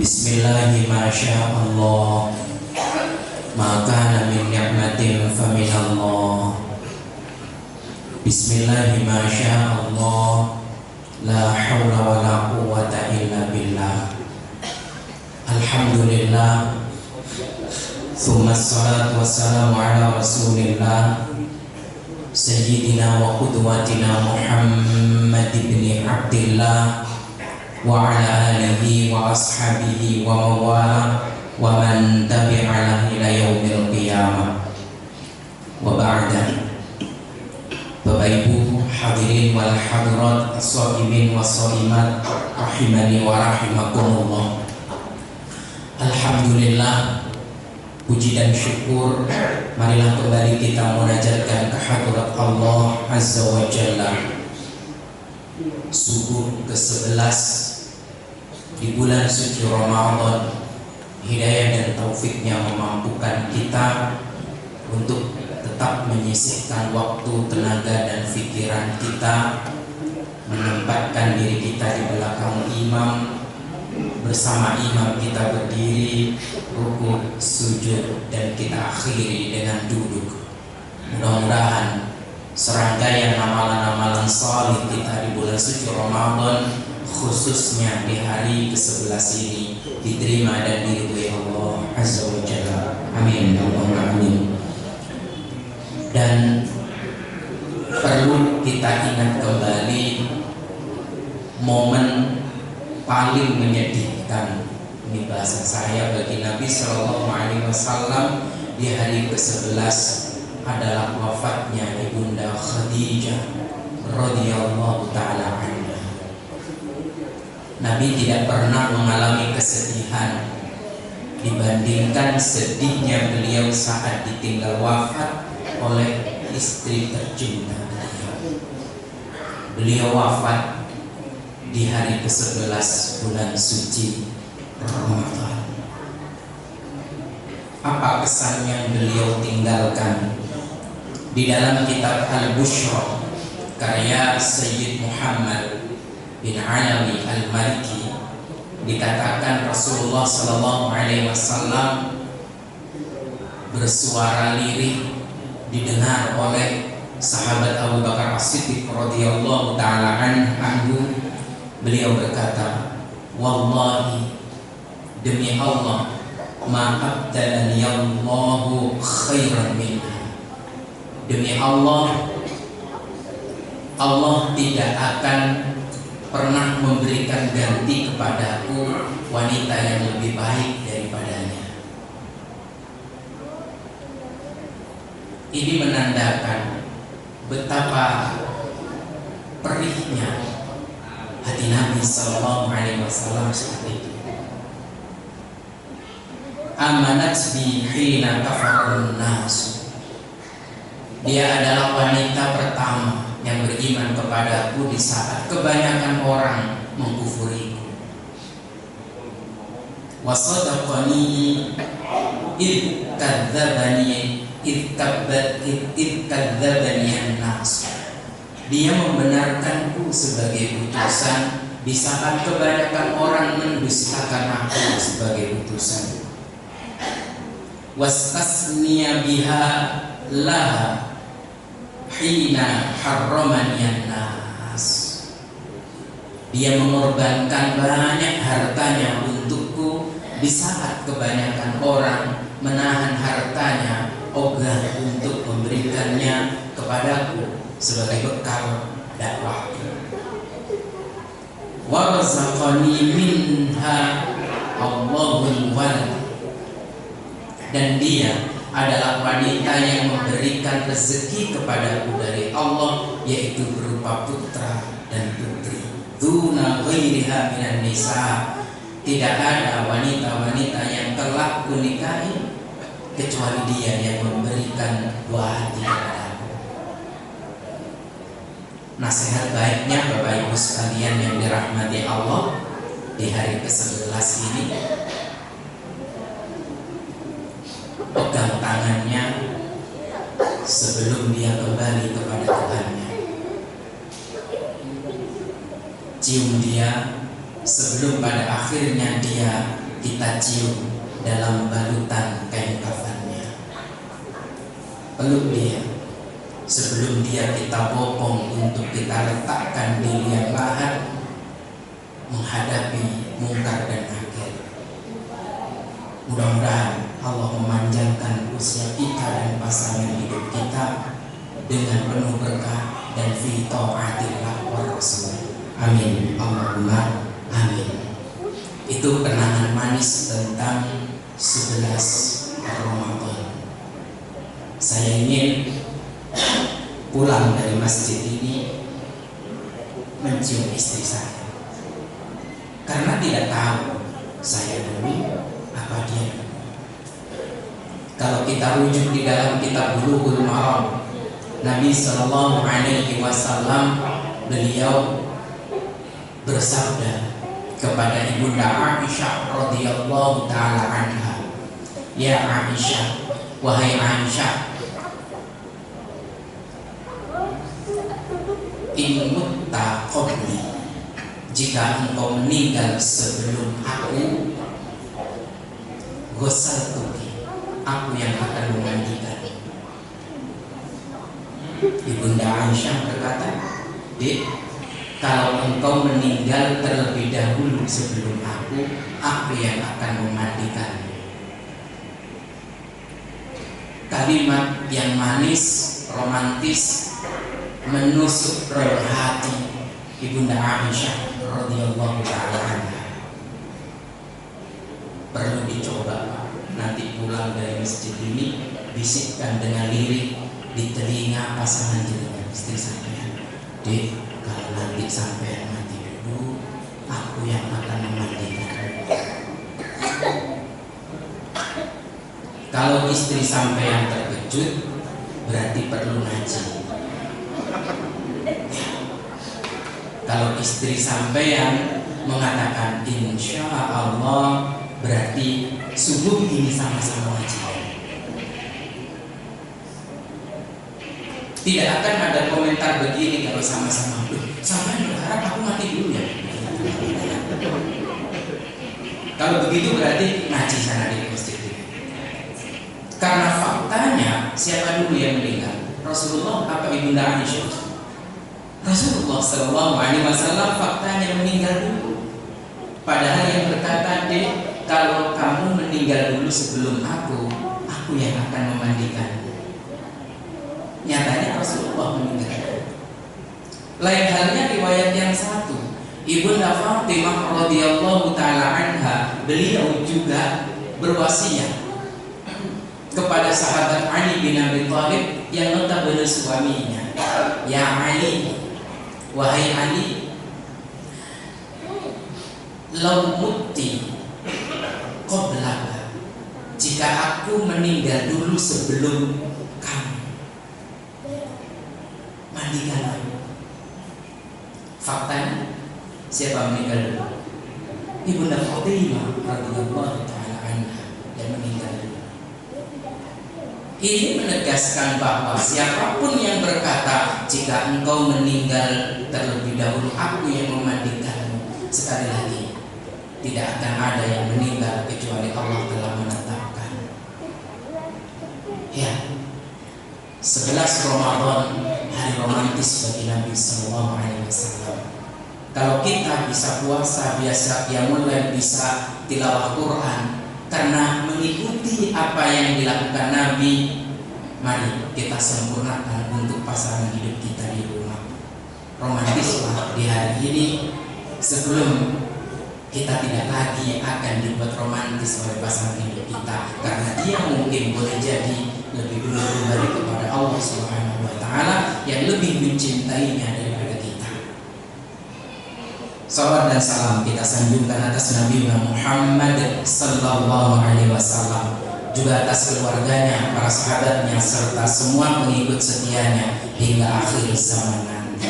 Bismillahi masyaallah, maka min ni'matin faminallah. Bismillahi masyaallah, la haula wa la quwwata illa billah. Alhamdulillah, thumma salatu wassalamu ala rasulillah Sayyidina wa qudwatina Muhammad ibn Abdillah wa ala alihi wa ashabihi wa mawala wa man tabi'alah ila yaumil qiyamah. Wa ba'da. Bapak Ibu hadirin wal hadirat, as-shaimin was-shaimat rahimani wa rahimakumullah. Alhamdulillah, puji dan syukur marilah kembali kita munajatkan ke hadirat Allah Azza wa Jalla. Subuh ke-11 di bulan suci Ramadan, hidayah dan taufiknya memampukan kita untuk tetap menyisihkan waktu, tenaga dan pikiran kita, menempatkan diri kita di belakang imam, bersama imam kita berdiri, rukuk, sujud, dan kita akhiri dengan duduk. Mudah-mudahan serangkaian amalan-amalan salih kita di bulan suci Ramadan, khususnya di hari ke-11 ini, diterima dan diridhoi Allah Azza wa Jalla. Amin. Allahumma amin. Dan perlu kita ingat kembali momen paling menyedihkan, ini bahasa saya, bagi Nabi Shallallahu Alaihi Wasallam di hari ke-11 adalah wafatnya Ibunda Khadijah radhiyallahu taala anha. Nabi tidak pernah mengalami kesedihan dibandingkan sedihnya beliau saat ditinggal wafat oleh istri tercinta beliau. Beliau wafat di hari ke-11 bulan suci Ramadan. Apa kesan yang beliau tinggalkan? Di dalam kitab Al-Bushra karya Sayyid Muhammad bin Alawi Al-Maliki dikatakan Rasulullah Sallallahu Alaihi Wasallam bersuara lirih didengar oleh sahabat Abu Bakar As-Siddiq radhiyallahu taala anhu. Beliau berkata, wallahi, demi Allah, ma abdalani Allahu khairan minha. Demi Allah, Allah tidak akan pernah memberikan ganti kepadaku wanita yang lebih baik daripadanya. Ini menandakan betapa perihnya hati Nabi Sallallahu Alaihi Wasallam saat itu. Amanat bi hina kafarun nas. Dia adalah wanita pertama yang beriman kepadaku di saat kebanyakan orang mengkufuriku. Wasadaqani id kadzabani an-nas. Dia membenarkanku sebagai utusan di saat kebanyakan orang mendustakan aku sebagai utusan. Wastasniya biha laha hina harramani an-nas. Dia mengorbankan banyak hartanya untukku di saat kebanyakan orang menahan hartanya, ogah untuk memberikannya kepadaku sebagai bekal dakwahku. Wa razaqani minha Allahul walad. Dan dia adalah wanita yang memberikan rezeki kepadaku dari Allah, yaitu berupa putra dan putri. Duna ghairiha minan nisa. Tidak ada wanita-wanita yang telah kunikahi kecuali dia yang memberikan buah hati kepadaku. Nasihat baiknya Bapak Ibu sekalian yang dirahmati Allah di hari ke-11 ini, pegang tangannya sebelum dia kembali kepada Tuhannya. Cium dia sebelum pada akhirnya dia kita cium dalam balutan kain kafannya. Peluk dia sebelum dia kita bopong untuk kita letakkan di liang lahat menghadapi mungkar dan nakir. Mudah-mudahan Allah memanjangkan usia kita dan pasangan hidup kita dengan penuh berkah dan fi taatillah wa rasul. Amin. Allahumma amin. Itu kenangan manis tentang 11 Ramadan. Saya ingin pulang dari masjid ini mencium istri saya, karena tidak tahu saya dulu apa dia dulu. Kalau kita rujuk di dalam kitab Bulughul Maram, Nabi Sallallahu Alaihi Wasallam beliau bersabda kepada ibunda Aisyah radhiyallahu taala anha, "Ya Aisyah, wahai Aisyah, in mutta qabli, jika engkau meninggal sebelum aku, ghasaltuki, aku yang akan memandikan." Ibunda Aisyah berkata, "Dek, kalau engkau meninggal terlebih dahulu sebelum aku yang akan memandikan." Kalimat yang manis, romantis, menusuk relung hati ibunda Aisyah radhiyallahu taala anha. Perlu dicoba nanti pulang dari masjid ini, bisikkan dengan lirik di telinga pasangan jenengan, istri sampean, "Dek, kalau nanti sampean mati dulu, aku yang akan memandikan." Kalau istri sampean terkejut, berarti perlu ngaji. Kalau istri sampean mengatakan insya Allah, berarti subuh ini sama-sama ngaji. Tidak akan ada komentar begini kalau sama-sama, sampai berharap aku mati dulu ya. Kalau begitu berarti ngaji sana di masjid. Karena faktanya siapa dulu yang meninggal? Rasulullah apa ibunda Aisyah? Rasulullah Sallallahu Alaihi Wasallam faktanya meninggal dulu. Padahal yang berkata, "Dek, kalau kamu meninggal dulu sebelum aku yang akan memandikan." Nyatanya Rasulullah meninggal. Lain halnya riwayat yang satu, Ibunda Fatimah radhiyallahu taala anha, beliau juga berwasiat kepada sahabat Ali bin Abi Thalib yang notabene suaminya, "Ya Ali, wahai Ali, law mutti qablaka, jika aku meninggal dulu sebelum kamu, mandikan aku." Faktanya siapa meninggal dulu? Ibunda Fatimah radhiyallahu taala anha yang meninggal dulu. Ini menegaskan bahwa siapapun yang berkata jika engkau meninggal terlebih dahulu aku yang memandikanmu, sekali lagi tidak akan ada yang meninggal kecuali Allah telah menetapkan. Ya, 11 Ramadan hari romantis bagi Nabi Sallallahu Alaihi Wasallam. Kalau kita bisa puasa, biasa mulai bisa tilawah Quran karena mengikuti apa yang dilakukan Nabi, mari kita sempurnakan untuk pasangan hidup kita di rumah. Romantislah di hari ini sebelum kita tidak lagi akan dibuat romantis oleh pasangan hidup kita, karena dia mungkin boleh jadi lebih dulu kembali kepada Allah Subhanahu wa taala yang lebih mencintainya daripada kita. Salawat dan salam kita sanjungkan atas Nabi Muhammad sallallahu alaihi wasallam, juga atas keluarganya, para sahabatnya, serta semua pengikut setianya hingga akhir zaman nanti.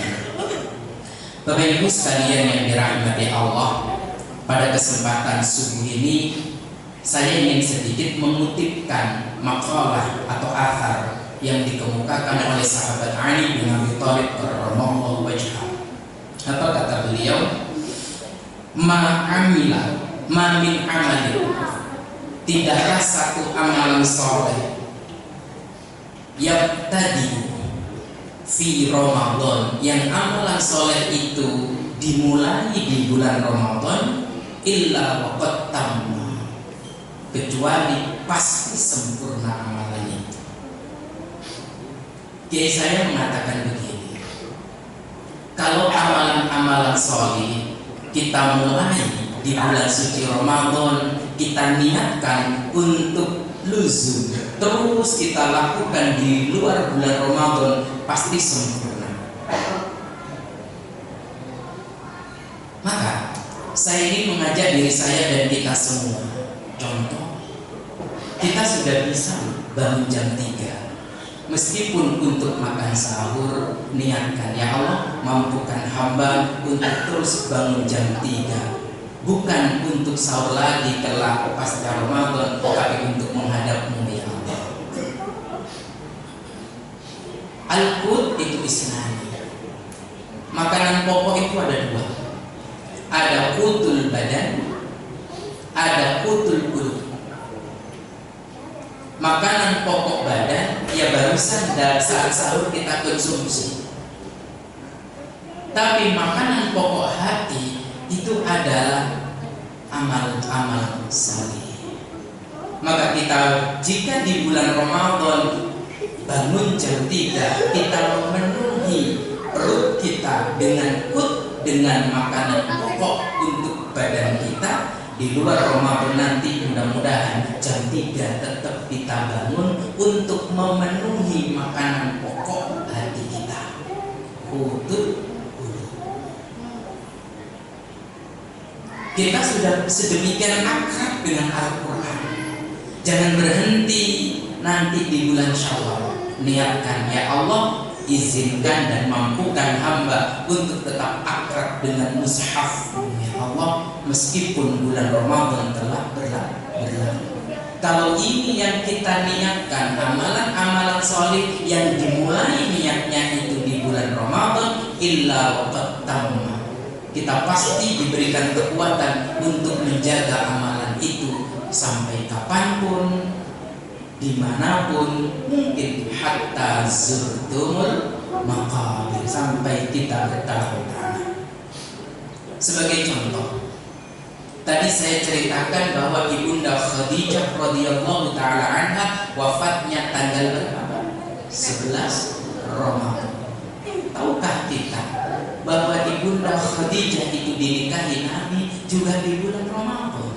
Bapak Ibu sekalian yang dirahmati Allah, pada kesempatan subuh ini saya ingin sedikit mengutipkan makalah atau athar yang dikemukakan oleh sahabat Ali bin Abi Thalib radhiyallahu wajhah. Apa kata beliau? Ma'amila Ma min amalin, tidaklah satu amalan soleh yang tadi fi Ramadan, yang amalan soleh itu dimulai di bulan Ramadan, illa waqad tamma, kecuali pasti sempurna amalannya. Kiai saya mengatakan begini, kalau amalan-amalan soleh kita mulai di bulan suci Ramadan, kita niatkan untuk luzum, terus kita lakukan di luar bulan Ramadan, pasti sempurna. Maka saya ingin mengajak diri saya dan kita semua. Contoh, kita sudah bisa bangun jam 3, meskipun untuk makan sahur niatkan, ya Allah mampukan hamba untuk terus bangun jam 3, bukan untuk sahur lagi kelak pasca Ramadan, tapi untuk menghadapmu ya Allah. Al-qut itu isnani, makanan pokok itu ada 2, ada qutul badan, ada qutul qulub. Makanan pokok badan ya barusan saat sahur kita konsumsi, tapi makanan pokok hati itu adalah amal-amal saleh. Maka kita jika di bulan Ramadan bangun jam 3, kita memenuhi perut kita dengan dengan makanan pokok untuk badan kita. Di luar Ramadan nanti mudah-mudahan jam 3 tetap kita bangun untuk memenuhi makanan pokok hati kita. Qutul. Kita sudah sedemikian akrab dengan Al-Quran. Jangan berhenti nanti di bulan Syawal. Niatkan, ya Allah izinkan dan mampukan hamba untuk tetap akrab dengan mushaf, ya Allah, meskipun bulan Ramadan telah berlalu. Kalau ini yang kita niatkan, amalan-amalan soleh yang dimulai niatnya itu di bulan Ramadan, illa waqad tamma, kita pasti diberikan kekuatan untuk menjaga amalan itu sampai kapanpun, dimanapun, mungkin hatta zurtumul maqabir, sampai kita bertahun-tahun. Sebagai contoh, tadi saya ceritakan bahwa Ibunda Khadijah radhiyallahu taala anha wafatnya tanggal berapa? 11 Ramadan. Tahukah kita bahwa Ibunda Khadijah itu dinikahi Nabi juga di bulan Ramadan?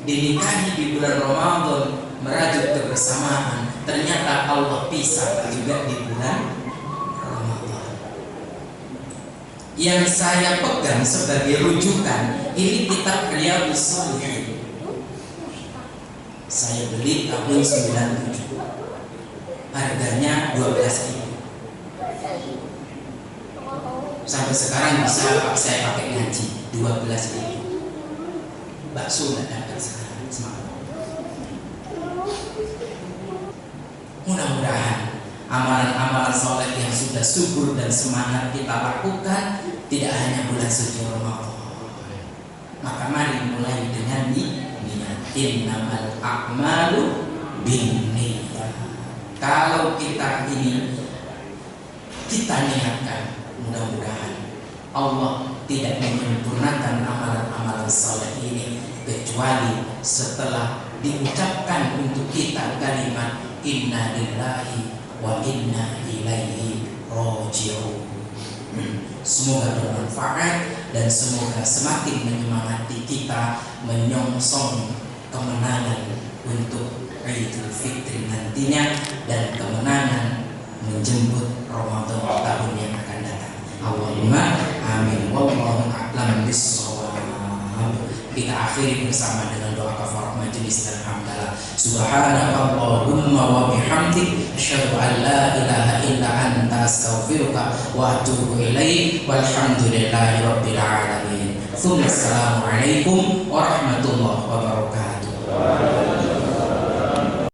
Dinikahi di bulan Ramadan, merajut kebersamaan. Ternyata Allah pisah juga di bulan Ramadan. Yang saya pegang sebagai rujukan ini kitab Riyadhus Shalihin. Saya beli tahun 97. Harganya 12.000. Sampai sekarang bisa saya pakai ngaji 12.000. Bakso nggak dapat sekarang, semangat. Mudah-mudahan amalan-amalan soleh yang sudah subur dan semangat kita lakukan tidak hanya bulan suci Ramadan. Maka mari mulai dengan niat. Innamal a'malu binniyat. Kalau kita ini kita niatkan, mudah-mudahan Allah tidak menyempurnakan amalan-amalan saleh ini kecuali setelah diucapkan untuk kita kalimat inna lillahi wa inna ilaihi raji'un. Semoga bermanfaat dan semoga semakin menyemangati kita menyongsong kemenangan untuk Idul Fitri nantinya dan kemenangan menjemput Ramadan tahun yang akan datang. Allahumma amin. Wallahu a'lam bissawab. Kita akhiri bersama dengan doa kafarat majelis dan hamdalah. Subhanakallahumma wa bihamdik asyhadu an la ilaha illa anta astaghfiruka wa atubu ilaik. Walhamdulillahi rabbil alamin. Assalamualaikum warahmatullahi wabarakatuh.